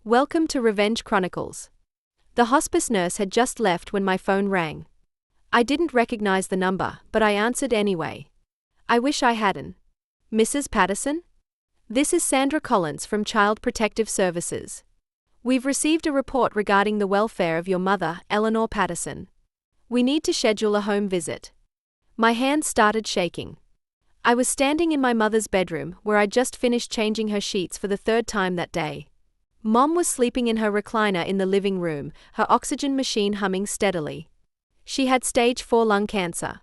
Welcome to Revenge Chronicles. The hospice nurse had just left when my phone rang. I didn't recognize the number, but I answered anyway. I wish I hadn't. Mrs. Patterson? This is Sandra Collins from Child Protective Services. We've received a report regarding the welfare of your mother, Eleanor Patterson. We need to schedule a home visit. My hands started shaking. I was standing in my mother's bedroom, where I'd just finished changing her sheets for the third time that day. Mom was sleeping in her recliner in the living room, her oxygen machine humming steadily. She had stage 4 lung cancer.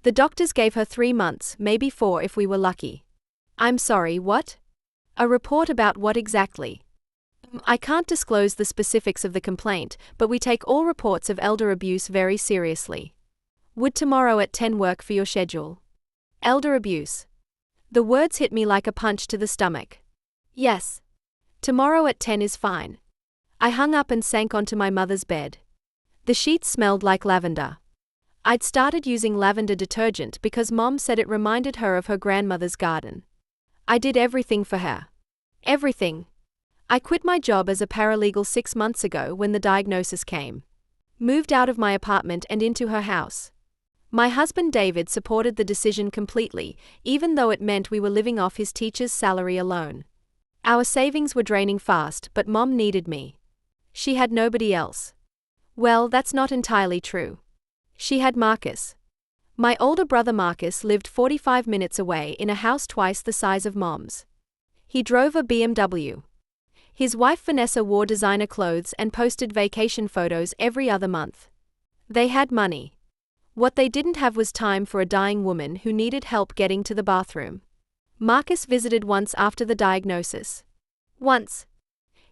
The doctors gave her 3 months, maybe 4 if we were lucky. I'm sorry, what? A report about what exactly? I can't disclose the specifics of the complaint, but we take all reports of elder abuse very seriously. Would tomorrow at 10 work for your schedule? Elder abuse. The words hit me like a punch to the stomach. Yes. Tomorrow at 10 is fine. I hung up and sank onto my mother's bed. The sheets smelled like lavender. I'd started using lavender detergent because Mom said it reminded her of her grandmother's garden. I did everything for her. Everything. I quit my job as a paralegal 6 months ago when the diagnosis came. Moved out of my apartment and into her house. My husband David supported the decision completely, even though it meant we were living off his teacher's salary alone. Our savings were draining fast, but Mom needed me. She had nobody else. Well, that's not entirely true. She had Marcus. My older brother Marcus lived 45 minutes away in a house twice the size of Mom's. He drove a BMW. His wife Vanessa wore designer clothes and posted vacation photos every other month. They had money. What they didn't have was time for a dying woman who needed help getting to the bathroom. Marcus visited once after the diagnosis. Once.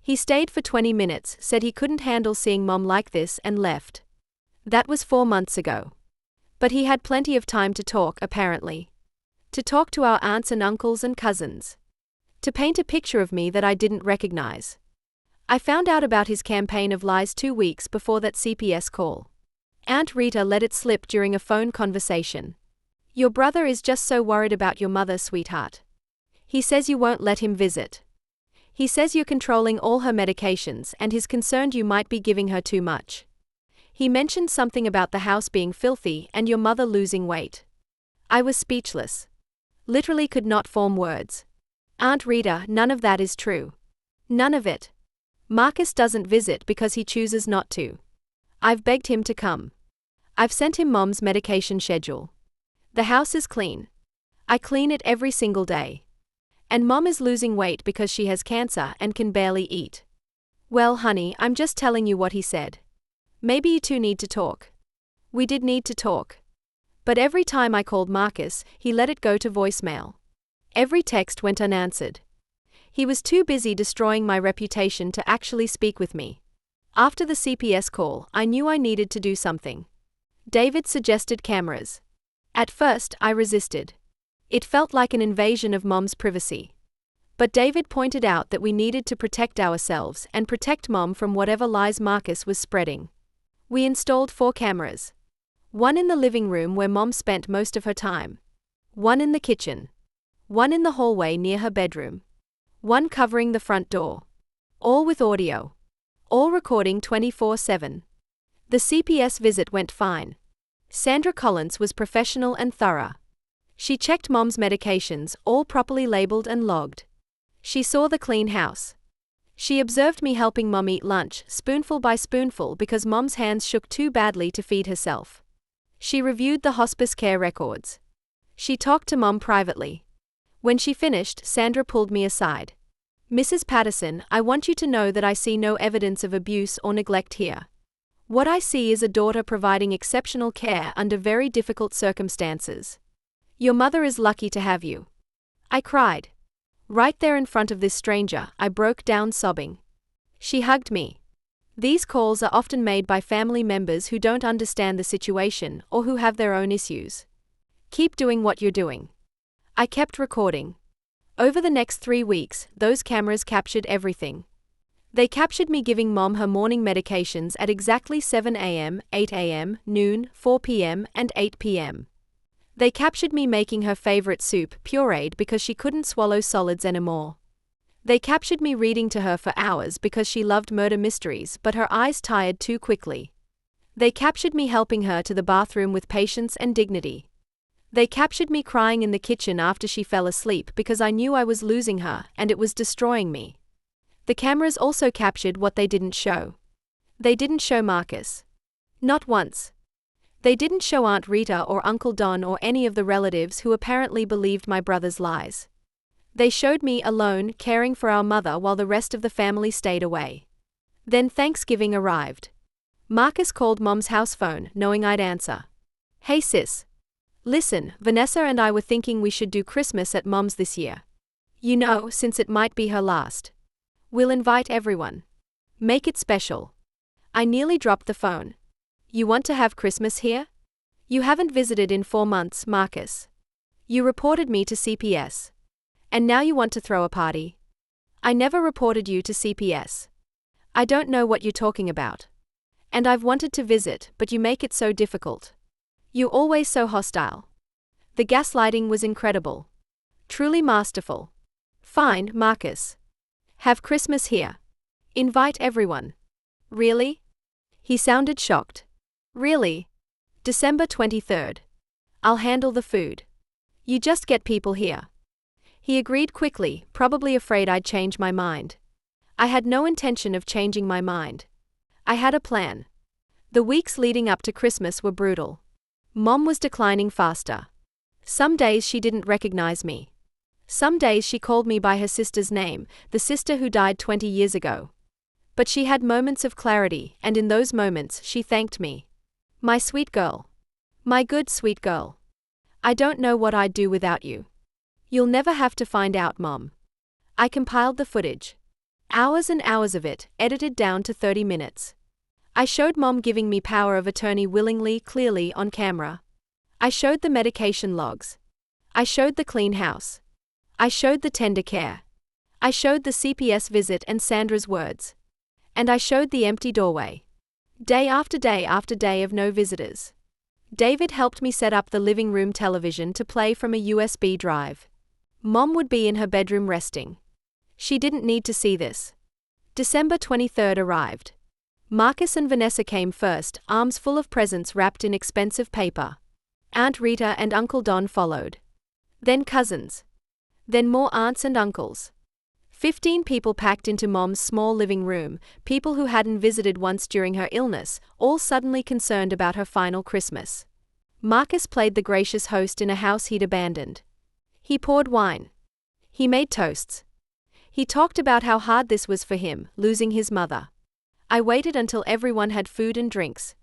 He stayed for 20 minutes, said he couldn't handle seeing Mom like this and left. That was 4 months ago. But he had plenty of time to talk, apparently. To talk to our aunts and uncles and cousins. To paint a picture of me that I didn't recognize. I found out about his campaign of lies 2 weeks before that CPS call. Aunt Rita let it slip during a phone conversation. Your brother is just so worried about your mother, sweetheart. He says you won't let him visit. He says you're controlling all her medications and he's concerned you might be giving her too much. He mentioned something about the house being filthy and your mother losing weight. I was speechless. Literally could not form words. Aunt Rita, none of that is true. None of it. Marcus doesn't visit because he chooses not to. I've begged him to come. I've sent him Mom's medication schedule. The house is clean. I clean it every single day. And Mom is losing weight because she has cancer and can barely eat. Well, honey, I'm just telling you what he said. Maybe you two need to talk. We did need to talk. But every time I called Marcus, he let it go to voicemail. Every text went unanswered. He was too busy destroying my reputation to actually speak with me. After the CPS call, I knew I needed to do something. David suggested cameras. At first, I resisted. It felt like an invasion of Mom's privacy. But David pointed out that we needed to protect ourselves and protect Mom from whatever lies Marcus was spreading. We installed 4 cameras. 1 in the living room where Mom spent most of her time. 1 in the kitchen. 1 in the hallway near her bedroom. 1 covering the front door. All with audio. All recording 24/7. The CPS visit went fine. Sandra Collins was professional and thorough. She checked Mom's medications, all properly labeled and logged. She saw the clean house. She observed me helping Mom eat lunch, spoonful by spoonful, because Mom's hands shook too badly to feed herself. She reviewed the hospice care records. She talked to Mom privately. When she finished, Sandra pulled me aside. Mrs. Patterson, I want you to know that I see no evidence of abuse or neglect here. What I see is a daughter providing exceptional care under very difficult circumstances. Your mother is lucky to have you. I cried. Right there in front of this stranger, I broke down sobbing. She hugged me. These calls are often made by family members who don't understand the situation or who have their own issues. Keep doing what you're doing. I kept recording. Over the next 3 weeks, those cameras captured everything. They captured me giving Mom her morning medications at exactly 7 a.m., 8 a.m., noon, 4 p.m., and 8 p.m. They captured me making her favorite soup, pureed, because she couldn't swallow solids anymore. They captured me reading to her for hours because she loved murder mysteries, but her eyes tired too quickly. They captured me helping her to the bathroom with patience and dignity. They captured me crying in the kitchen after she fell asleep because I knew I was losing her and it was destroying me. The cameras also captured what they didn't show. They didn't show Marcus. Not once. They didn't show Aunt Rita or Uncle Don or any of the relatives who apparently believed my brother's lies. They showed me alone, caring for our mother while the rest of the family stayed away. Then Thanksgiving arrived. Marcus called Mom's house phone, knowing I'd answer. "Hey sis. Listen, Vanessa and I were thinking we should do Christmas at Mom's this year. You know, since it might be her last. We'll invite everyone. Make it special." I nearly dropped the phone. "You want to have Christmas here? You haven't visited in 4 months, Marcus. You reported me to CPS. And now you want to throw a party? I never reported you to CPS. I don't know what you're talking about. And I've wanted to visit, but you make it so difficult. You're always so hostile." The gaslighting was incredible. Truly masterful. "Fine, Marcus. Have Christmas here. Invite everyone." "Really?" He sounded shocked. "Really? December 23rd. I'll handle the food. You just get people here." He agreed quickly, probably afraid I'd change my mind. I had no intention of changing my mind. I had a plan. The weeks leading up to Christmas were brutal. Mom was declining faster. Some days she didn't recognize me. Some days she called me by her sister's name, the sister who died 20 years ago. But she had moments of clarity, and in those moments she thanked me. "My sweet girl. My good sweet girl. I don't know what I'd do without you. You'll never have to find out, Mom." I compiled the footage. Hours and hours of it, edited down to 30 minutes. I showed Mom giving me power of attorney willingly, clearly, on camera. I showed the medication logs. I showed the clean house. I showed the tender care. I showed the CPS visit and Sandra's words. And I showed the empty doorway. Day after day after day of no visitors. David helped me set up the living room television to play from a USB drive. Mom would be in her bedroom resting. She didn't need to see this. December 23rd arrived. Marcus and Vanessa came first, arms full of presents wrapped in expensive paper. Aunt Rita and Uncle Don followed. Then cousins. Then more aunts and uncles. 15 people packed into Mom's small living room, people who hadn't visited once during her illness, all suddenly concerned about her final Christmas. Marcus played the gracious host in a house he'd abandoned. He poured wine. He made toasts. He talked about how hard this was for him, losing his mother. I waited until everyone had food and drinks.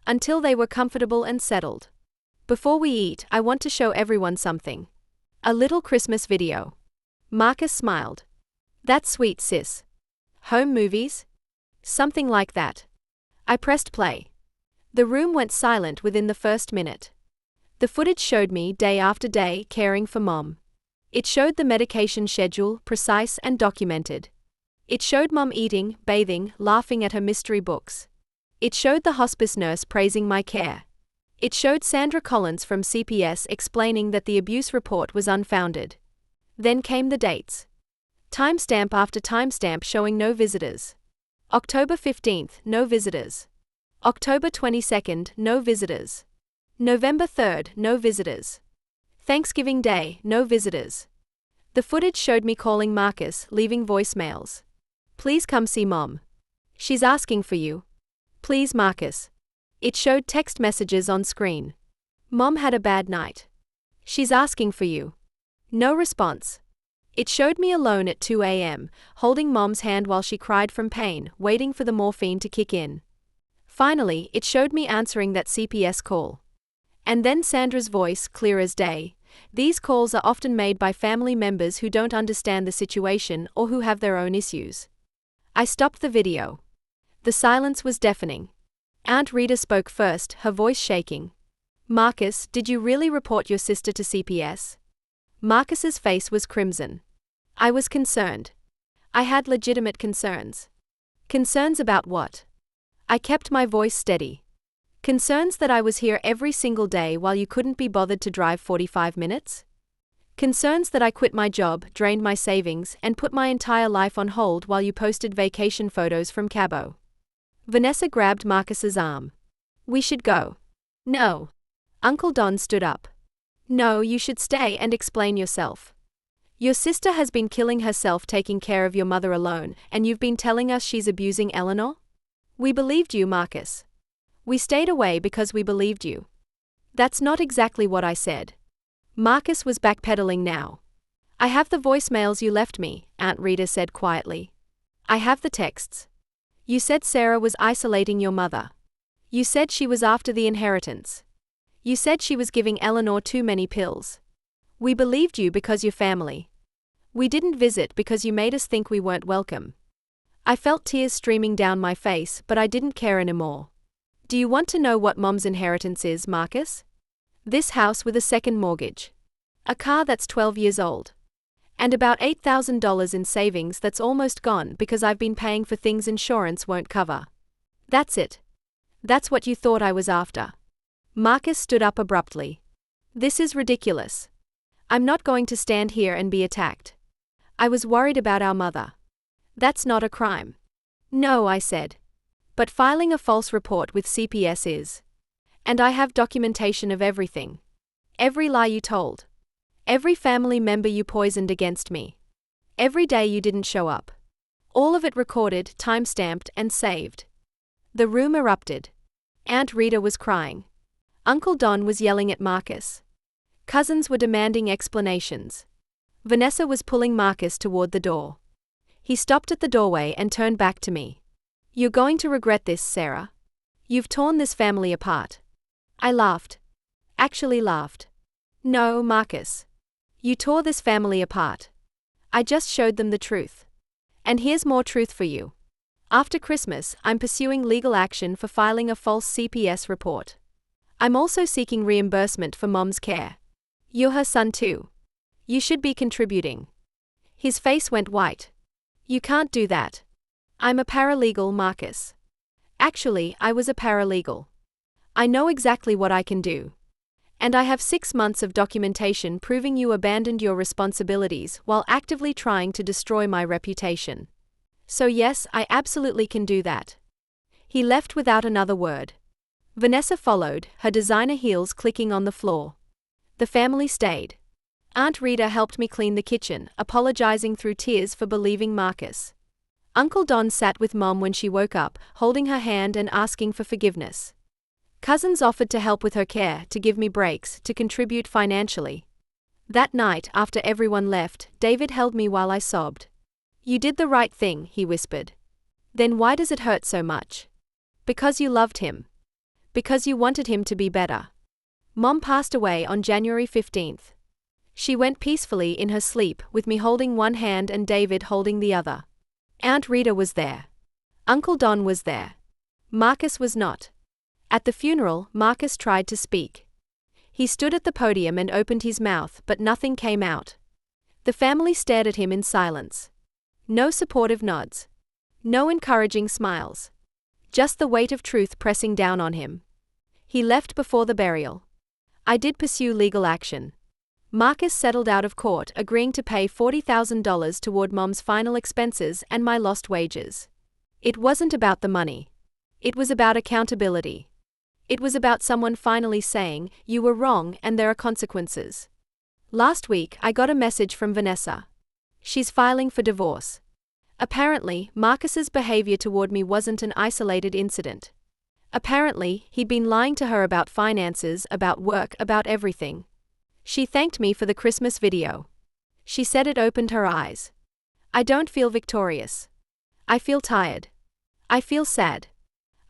Until they were comfortable and settled. "Before we eat, I want to show everyone something. A little Christmas video." Marcus smiled. "That's sweet, sis. Home movies? Something like that." I pressed play. The room went silent within the first minute. The footage showed me, day after day, caring for Mom. It showed the medication schedule, precise and documented. It showed Mom eating, bathing, laughing at her mystery books. It showed the hospice nurse praising my care. It showed Sandra Collins from CPS explaining that the abuse report was unfounded. Then came the dates. Timestamp after timestamp showing no visitors. October 15th, no visitors. October 22nd, no visitors. November 3rd, no visitors. Thanksgiving Day, no visitors. The footage showed me calling Marcus, leaving voicemails. "Please come see Mom. She's asking for you. Please, Marcus." It showed text messages on screen. "Mom had a bad night. She's asking for you." No response. It showed me alone at 2 a.m., holding Mom's hand while she cried from pain, waiting for the morphine to kick in. Finally, it showed me answering that CPS call. And then Sandra's voice, clear as day. These calls are often made by family members who don't understand the situation or who have their own issues. I stopped the video. The silence was deafening. Aunt Rita spoke first, her voice shaking. "Marcus, did you really report your sister to CPS?" Marcus's face was crimson. I was concerned. I had legitimate concerns. Concerns about what? I kept my voice steady. Concerns that I was here every single day while you couldn't be bothered to drive 45 minutes? Concerns that I quit my job, drained my savings, and put my entire life on hold while you posted vacation photos from Cabo. Vanessa grabbed Marcus's arm. We should go. No. Uncle Don stood up. No, you should stay and explain yourself. Your sister has been killing herself taking care of your mother alone, and you've been telling us she's abusing Eleanor? We believed you, Marcus. We stayed away because we believed you. That's not exactly what I said. Marcus was backpedaling now. I have the voicemails you left me, Aunt Rita said quietly. I have the texts. You said Sarah was isolating your mother. You said she was after the inheritance. You said she was giving Eleanor too many pills. We believed you because you're family. We didn't visit because you made us think we weren't welcome. I felt tears streaming down my face, but I didn't care anymore. Do you want to know what Mom's inheritance is, Marcus? This house with a second mortgage. A car that's 12 years old. And about $8,000 in savings that's almost gone because I've been paying for things insurance won't cover. That's it. That's what you thought I was after. Marcus stood up abruptly. This is ridiculous. I'm not going to stand here and be attacked. I was worried about our mother. That's not a crime. No, I said. But filing a false report with CPS is. And I have documentation of everything. Every lie you told. Every family member you poisoned against me. Every day you didn't show up. All of it recorded, time-stamped, and saved. The room erupted. Aunt Rita was crying. Uncle Don was yelling at Marcus. Cousins were demanding explanations. Vanessa was pulling Marcus toward the door. He stopped at the doorway and turned back to me. You're going to regret this, Sarah. You've torn this family apart. I laughed. Actually laughed. No, Marcus. You tore this family apart. I just showed them the truth. And here's more truth for you. After Christmas, I'm pursuing legal action for filing a false CPS report. I'm also seeking reimbursement for Mom's care. You're her son too. You should be contributing. His face went white. You can't do that. I'm a paralegal, Marcus. Actually, I was a paralegal. I know exactly what I can do. And I have 6 months of documentation proving you abandoned your responsibilities while actively trying to destroy my reputation. So yes, I absolutely can do that. He left without another word. Vanessa followed, her designer heels clicking on the floor. The family stayed. Aunt Rita helped me clean the kitchen, apologizing through tears for believing Marcus. Uncle Don sat with Mom when she woke up, holding her hand and asking for forgiveness. Cousins offered to help with her care, to give me breaks, to contribute financially. That night, after everyone left, David held me while I sobbed. You did the right thing, he whispered. Then why does it hurt so much? Because you loved him. Because you wanted him to be better. Mom passed away on January 15th. She went peacefully in her sleep, with me holding one hand and David holding the other. Aunt Rita was there. Uncle Don was there. Marcus was not. At the funeral, Marcus tried to speak. He stood at the podium and opened his mouth, but nothing came out. The family stared at him in silence. No supportive nods. No encouraging smiles. Just the weight of truth pressing down on him. He left before the burial. I did pursue legal action. Marcus settled out of court, agreeing to pay $40,000 toward Mom's final expenses and my lost wages. It wasn't about the money. It was about accountability. It was about someone finally saying, you were wrong and there are consequences. Last week, I got a message from Vanessa. She's filing for divorce. Apparently, Marcus's behavior toward me wasn't an isolated incident. Apparently, he'd been lying to her about finances, about work, about everything. She thanked me for the Christmas video. She said it opened her eyes. I don't feel victorious. I feel tired. I feel sad.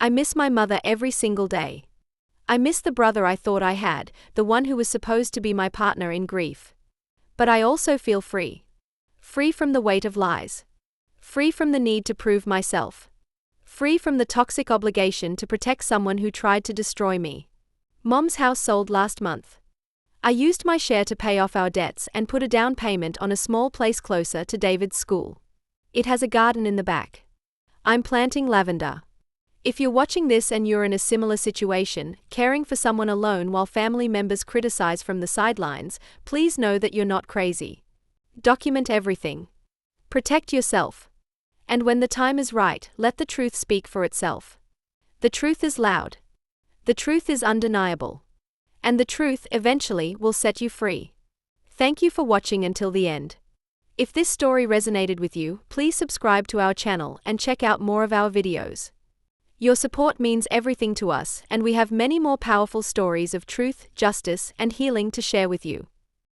I miss my mother every single day. I miss the brother I thought I had, the one who was supposed to be my partner in grief. But I also feel free. Free from the weight of lies. Free from the need to prove myself. Free from the toxic obligation to protect someone who tried to destroy me. Mom's house sold last month. I used my share to pay off our debts and put a down payment on a small place closer to David's school. It has a garden in the back. I'm planting lavender. If you're watching this and you're in a similar situation, caring for someone alone while family members criticize from the sidelines, please know that you're not crazy. Document everything. Protect yourself. And when the time is right, let the truth speak for itself. The truth is loud. The truth is undeniable. And the truth, eventually, will set you free. Thank you for watching until the end. If this story resonated with you, please subscribe to our channel and check out more of our videos. Your support means everything to us, and we have many more powerful stories of truth, justice, and healing to share with you.